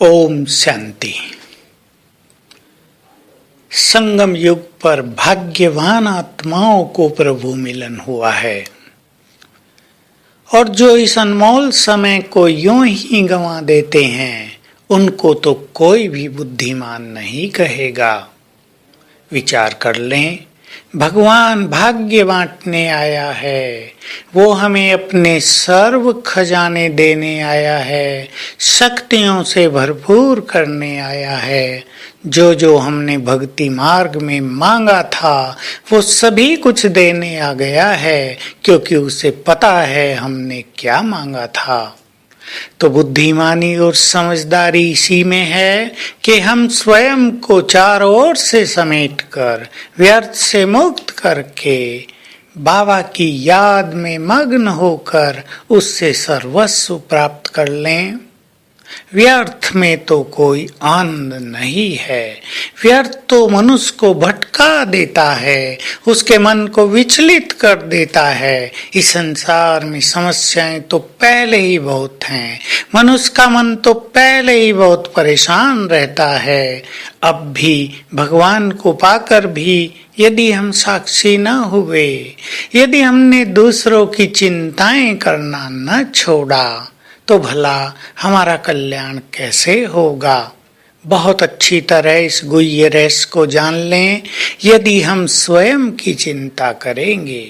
ओम शांति। संगम युग पर भाग्यवान आत्माओं को प्रभु मिलन हुआ है और जो इस अनमोल समय को यूं ही गंवा देते हैं उनको तो कोई भी बुद्धिमान नहीं कहेगा। विचार कर लें, भगवान भाग्य बांटने आया है, वो हमें अपने सर्व खजाने देने आया है, शक्तियों से भरपूर करने आया है। जो हमने भक्ति मार्ग में मांगा था वो सभी कुछ देने आ गया है, क्योंकि उसे पता है हमने क्या मांगा था। तो बुद्धिमानी और समझदारी इसी में है कि हम स्वयं को चारों ओर से समेटकर व्यर्थ से मुक्त करके बाबा की याद में मग्न होकर उससे सर्वस्व प्राप्त कर लें। व्यर्थ में तो कोई आनंद नहीं है। व्यर्थ तो मनुष्य को भटका देता है, उसके मन को विचलित कर देता है। इस संसार में समस्याएं तो पहले ही बहुत हैं, मनुष्य का मन तो पहले ही बहुत परेशान रहता है। अब भी भगवान को पाकर भी यदि हम साक्षी न हुए, यदि हमने दूसरों की चिंताएं करना न छोड़ा, तो भला हमारा कल्याण कैसे होगा। बहुत अच्छी तरह इस गुह्य रहस्य को जान लें। यदि हम स्वयं की चिंता करेंगे,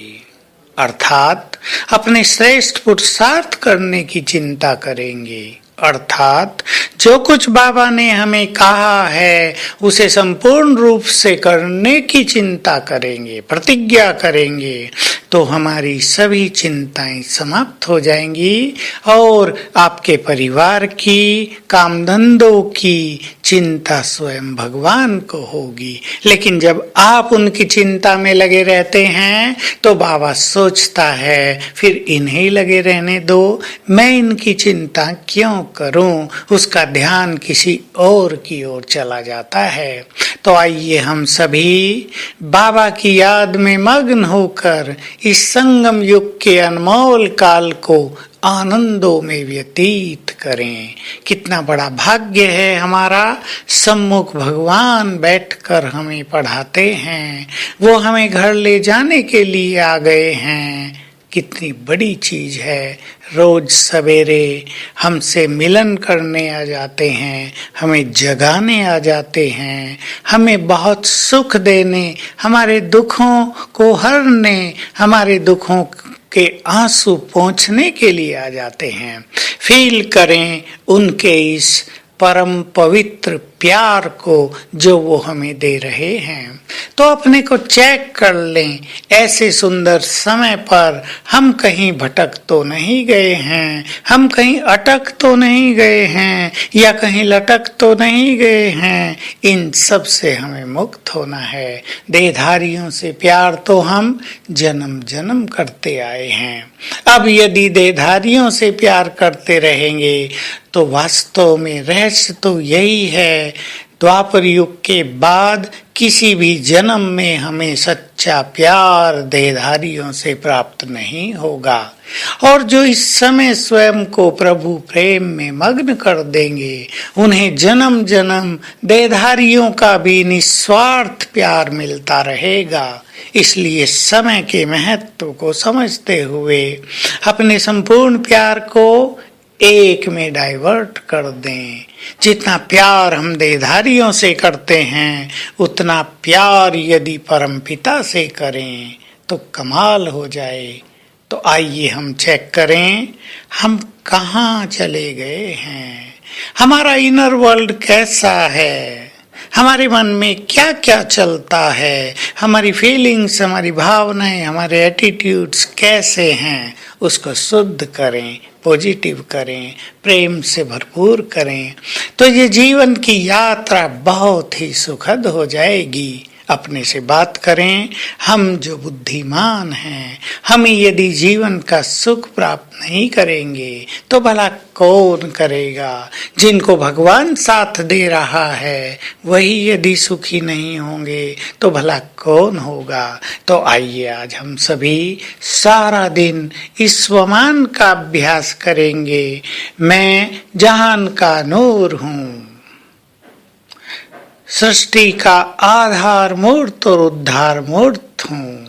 अर्थात अपने श्रेष्ठ पुरुषार्थ करने की चिंता करेंगे, अर्थात जो कुछ बाबा ने हमें कहा है उसे संपूर्ण रूप से करने की चिंता करेंगे, प्रतिज्ञा करेंगे, तो हमारी सभी चिंताएं समाप्त हो जाएंगी और आपके परिवार की, काम धंधों की चिंता स्वयं भगवान को होगी। लेकिन जब आप उनकी चिंता में लगे रहते हैं तो बाबा सोचता है फिर इन्हें लगे रहने दो, मैं इनकी चिंता क्यों करूं। उसका ध्यान किसी और की ओर चला जाता है। तो आइए हम सभी बाबा की याद में मग्न होकर इस संगम युग के अनमोल काल को आनंदों में व्यतीत करें। कितना बड़ा भाग्य है हमारा, सम्मुख भगवान बैठकर हमें पढ़ाते हैं, वो हमें घर ले जाने के लिए आ गए हैं। कितनी बड़ी चीज है। रोज सवेरे हमसे मिलन करने आ जाते हैं, हमें जगाने आ जाते हैं, हमें बहुत सुख देने, हमारे दुखों को हरने, हमारे दुखों के आंसू पोंछने के लिए आ जाते हैं। फील करें उनके इस परम पवित्र प्यार को जो वो हमें दे रहे हैं। तो अपने को चेक कर लें, ऐसे सुंदर समय पर हम कहीं भटक तो नहीं गए हैं, हम कहीं अटक तो नहीं गए हैं, या कहीं लटक तो नहीं गए हैं। इन सब से हमें मुक्त होना है। देहधारियों से प्यार तो हम जन्म जन्म करते आए हैं। अब यदि देहधारियों से प्यार करते रहेंगे तो वास्तव में रहस्य तो यही है, द्वापर युग के बाद किसी भी जन्म में हमें सच्चा प्यार देहधारियों से प्राप्त नहीं होगा। और जो इस समय स्वयं को प्रभु प्रेम में मग्न कर देंगे, उन्हें जन्म जन्म देहधारियों का भी निस्वार्थ प्यार मिलता रहेगा। इसलिए समय के महत्व को समझते हुए अपने संपूर्ण प्यार को एक में डाइवर्ट कर दें। जितना प्यार हम देहधारियों से करते हैं उतना प्यार यदि परमपिता से करें तो कमाल हो जाए। तो आइए हम चेक करें हम कहाँ चले गए हैं, हमारा इनर वर्ल्ड कैसा है, हमारे मन में क्या क्या चलता है, हमारी फीलिंग्स, हमारी भावनाएं, हमारे एटीट्यूड्स कैसे हैं, उसको शुद्ध करें, पॉजिटिव करें, प्रेम से भरपूर करें। तो ये जीवन की यात्रा बहुत ही सुखद हो जाएगी। अपने से बात करें, हम जो बुद्धिमान हैं, हम यदि जीवन का सुख प्राप्त नहीं करेंगे तो भला कौन करेगा। जिनको भगवान साथ दे रहा है वही यदि सुखी नहीं होंगे तो भला कौन होगा। तो आइए आज हम सभी सारा दिन इस स्वमान का अभ्यास करेंगे। मैं जहान का नूर हूँ। सृष्टि का आधार मूर्त और उद्धार मूर्त हूँ।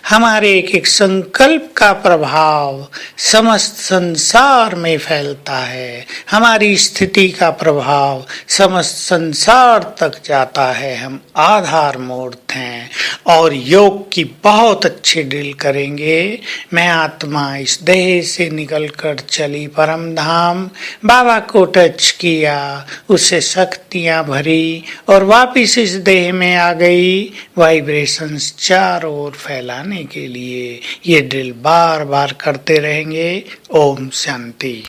हमारे एक एक संकल्प का प्रभाव समस्त संसार में फैलता है। हमारी स्थिति का प्रभाव समस्त संसार तक जाता है। हम आधार मूर्त हैं और योग की बहुत अच्छी ड्रिल करेंगे। मैं आत्मा इस देह से निकलकर चली परम धाम, बाबा को टच किया, उससे शक्तियां भरी और वापिस इस देह में आ गई। वाइब्रेशंस चारों ओर फैलाने के लिए ये ड्रिल बार बार करते रहेंगे। ओम शांति।